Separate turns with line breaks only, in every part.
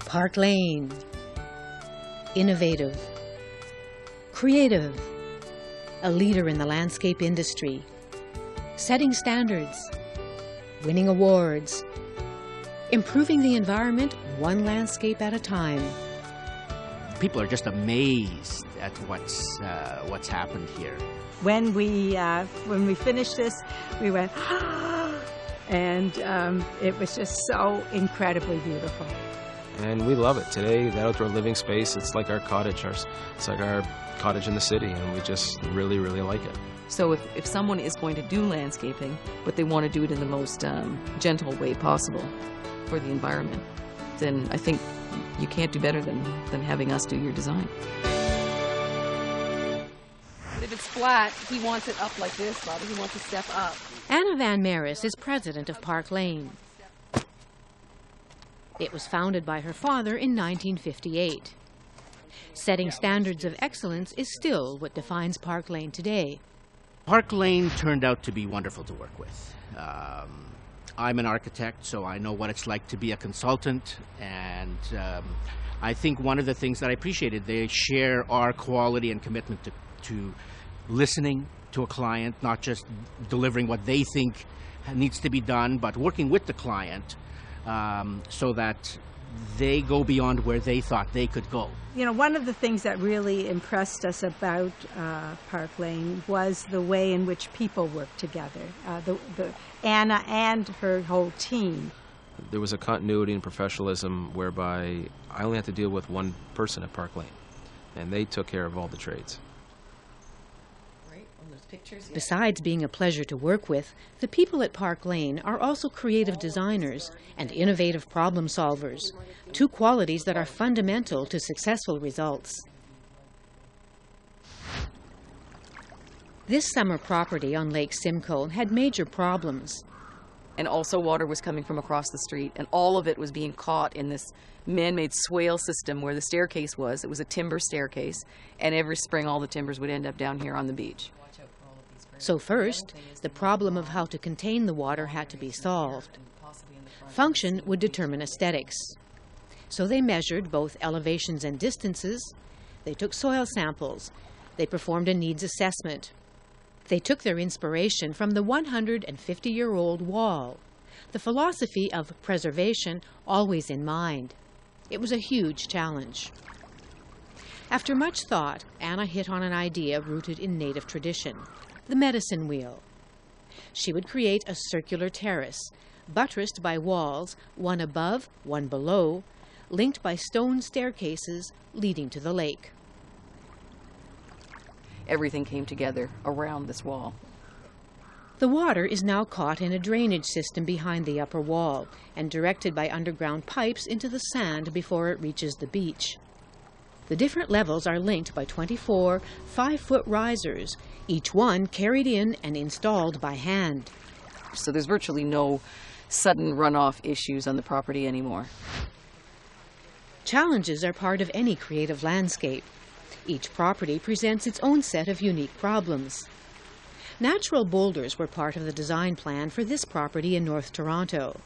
Parklane. Innovative. Creative. A leader in the landscape industry. Setting standards. Winning awards. Improving the environment one landscape at a time.
People are just amazed at what's happened here.
When we finished this, we went, and it was just so incredibly beautiful.
And we love it. Today, the outdoor living space, it's like our cottage. It's like our cottage in the city, and we just really, really like it.
So if someone is going to do landscaping, but they want to do it in the most gentle way possible for the environment, then I think you can't do better than having us do your design. If it's flat, he wants it up like this, Bobby. He wants to step up.
Anna Van Maris is president of Parklane. It was founded by her father in 1958. Setting standards of excellence is still what defines Parklane today.
Parklane turned out to be wonderful to work with. I'm an architect, so I know what it's like to be a consultant, and I think one of the things that I appreciated, they share our quality and commitment to listening to a client, not just delivering what they think needs to be done, but working with the client so that they go beyond where they thought they could go.
You know, one of the things that really impressed us about Parklane was the way in which people work together. Anna and her whole team.
There was a continuity and professionalism whereby I only had to deal with one person at Parklane, and they took care of all the trades.
Besides being a pleasure to work with, the people at Parklane are also creative designers and innovative problem solvers, two qualities that are fundamental to successful results. This summer property on Lake Simcoe had major problems.
And also water was coming from across the street, and all of it was being caught in this man-made swale system where the staircase was. It was a timber staircase, and every spring all the timbers would end up down here on the beach.
So first, the problem of how to contain the water had to be solved. Function would determine aesthetics. So they measured both elevations and distances. They took soil samples. They performed a needs assessment. They took their inspiration from the 150-year-old wall, the philosophy of preservation always in mind. It was a huge challenge. After much thought, Anna hit on an idea rooted in native tradition. The medicine wheel. She would create a circular terrace, buttressed by walls, one above, one below, linked by stone staircases leading to the lake.
Everything came together around this wall.
The water is now caught in a drainage system behind the upper wall and directed by underground pipes into the sand before it reaches the beach. The different levels are linked by 24 5-foot risers, each one carried in and installed by hand.
So there's virtually no sudden runoff issues on the property anymore.
Challenges are part of any creative landscape. Each property presents its own set of unique problems. Natural boulders were part of the design plan for this property in North Toronto.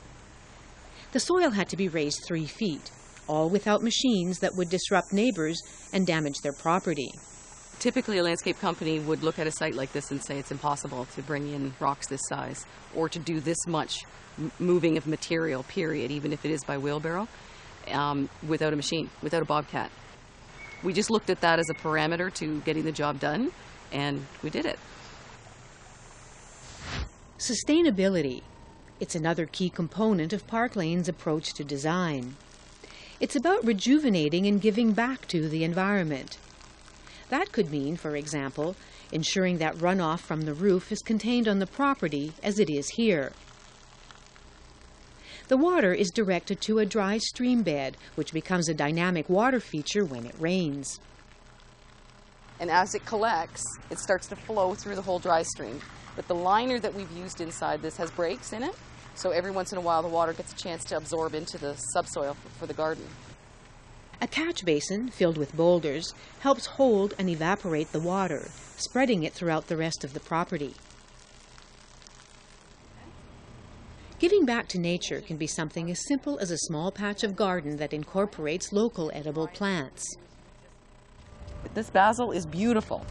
The soil had to be raised 3 feet. All without machines that would disrupt neighbors and damage their property.
Typically, a landscape company would look at a site like this and say it's impossible to bring in rocks this size or to do this much moving of material, period, even if it is by wheelbarrow, without a machine, without a bobcat. We just looked at that as a parameter to getting the job done, and we did it.
Sustainability. It's another key component of Parklane's approach to design. It's about rejuvenating and giving back to the environment. That could mean, for example, ensuring that runoff from the roof is contained on the property as it is here. The water is directed to a dry stream bed, which becomes a dynamic water feature when it rains.
And as it collects, it starts to flow through the whole dry stream. But the liner that we've used inside this has breaks in it. So every once in a while, the water gets a chance to absorb into the subsoil for the garden.
A catch basin filled with boulders helps hold and evaporate the water, spreading it throughout the rest of the property. Giving back to nature can be something as simple as a small patch of garden that incorporates local edible plants.
This basil is beautiful.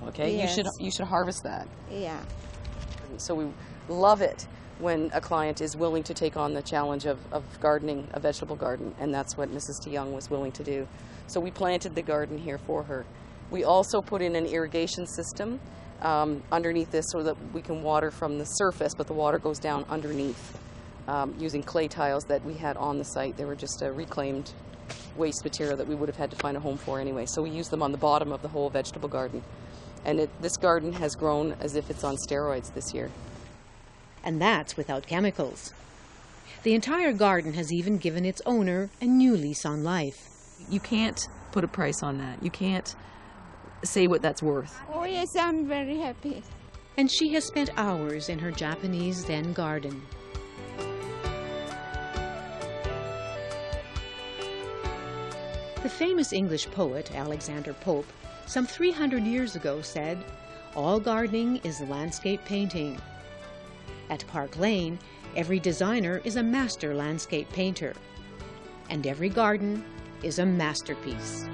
Okay,
Yes.
you should harvest that.
Yeah.
So we love it when a client is willing to take on the challenge of gardening a vegetable garden, and that's what Mrs. DeYoung was willing to do. So we planted the garden here for her. We also put in an irrigation system underneath this so that we can water from the surface, but the water goes down underneath using clay tiles that we had on the site. They were just a reclaimed waste material that we would have had to find a home for anyway. So we use them on the bottom of the whole vegetable garden. And this garden has grown as if it's on steroids this year.
And that's without chemicals. The entire garden has even given its owner a new lease on life.
You can't put a price on that. You can't say what that's worth.
Oh yes, I'm very happy.
And she has spent hours in her Japanese Zen garden. The famous English poet Alexander Pope, some 300 years ago, said, "All gardening is landscape painting." At Parklane, every designer is a master landscape painter, and every garden is a masterpiece.